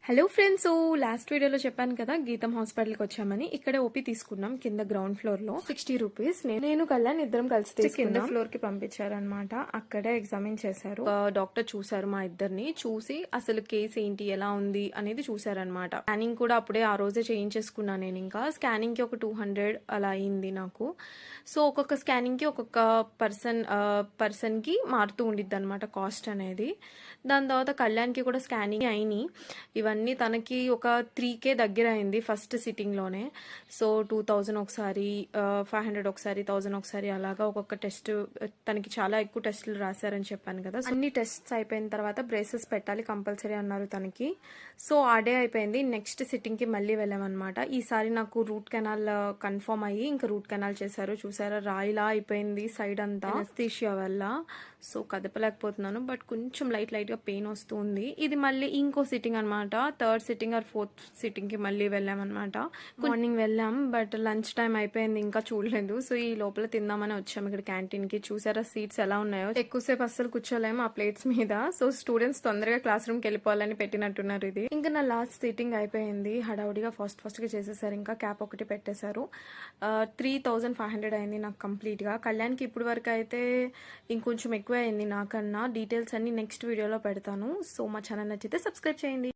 Hello friends, last వీడియోలో చెప్పాను కదా గీతం హాస్పిటల్కి వచ్చామని. ఇక్కడ ఓపీ తీసుకున్నాం కింద గ్రౌండ్ ఫ్లోర్ లో 60 రూపీస్. నేను కళ్యాణ్ ఇద్దరం కలిసి కింద ఫ్లోర్ కి పంపించారనమాట. అక్కడే ఎగ్జామిన్ చేశారు. డాక్టర్ చూసారు మా ఇద్దరిని, చూసి అసలు కేసు ఏంటి ఎలా ఉంది అనేది చూసారనమాట. స్కానింగ్ కూడా అప్పుడే ఆ రోజే చేయించేసుకున్నాను నేను. ఇంకా స్కానింగ్ కి ఒక 200 అలా అయింది నాకు. సో ఒక్కొక్క స్కానింగ్ కి ఒక్కొక్క పర్సన్ కి మారుతూ ఉండిద్ది అనమాట కాస్ట్ అనేది. దాని తర్వాత కళ్యాణ్కి కూడా స్కానింగ్ అయినాయి. ఇవన్నీ తనకి ఒక 3K దగ్గర అయింది ఫస్ట్ సిట్టింగ్ లోనే. సో 2000 ఒకసారి, 500 ఒకసారి, 1000 ఒకసారి, అలాగా ఒక్కొక్క టెస్ట్. తనకి చాలా ఎక్కువ టెస్టులు రాశారని చెప్పాను కదా. అన్ని టెస్ట్స్ అయిపోయిన తర్వాత బ్రేసెస్ పెట్టాలి కంపల్సరీ అన్నారు తనకి. సో ఆ డే అయిపోయింది. నెక్స్ట్ సిట్టింగ్ కి మళ్ళీ వెళ్ళామన్నమాట. ఈసారి నాకు రూట్ కెనాల్ కన్ఫర్మ్ అయ్యి ఇంకా రూట్ కెనాల్ చేశారు. చూసారా, రాయిలా అయిపోయింది సైడ్ అంతా అనస్థీషియా వల్ల. సో కదపలేకపోతున్నాను, బట్ కొంచెం లైట్ గా పెయిన్ వస్తుంది. ఇది మళ్ళీ ఇంకో సిట్టింగ్ అనమాట. Third sitting or fourth sitting కి మళ్ళీ వెళ్ళామన్నమాట. మార్నింగ్ వెళ్ళాం, బట్ లంచ్ టైం అయిపోయింది, ఇంకా చూడలేదు. సో ఈ లోపల తిందామని వచ్చాము ఇక్కడ క్యాంటీన్ కి. చూసారా సీట్స్ ఎలా ఉన్నాయో, ఎక్కువసేపు అస్సలు కూర్చోలేము ఆ ప్లేట్స్ మీద. సో స్టూడెంట్స్ తొందరగా క్లాస్ రూమ్ కి వెళ్ళిపోవాలని పెట్టినట్టున్నారు ఇది. ఇంకా నా లాస్ట్ సిట్టింగ్ అయిపోయింది. హడావుడిగా ఫస్ట్ గా చేసేసారు. ఇంకా క్యాప్ ఒకటి పెట్టేశారు. 3500 అయింది నాకు కంప్లీట్ గా. కళ్యాణ్కి ఇప్పుడు వరకు అయితే ఇంకొంచెం ఎక్కువ అయింది నాకన్నా. డీటెయిల్స్ అన్ని నెక్స్ట్ వీడియోలో పెడతాను. సో మా ఛానల్ నచ్చితే సబ్స్క్రైబ్ చేయండి.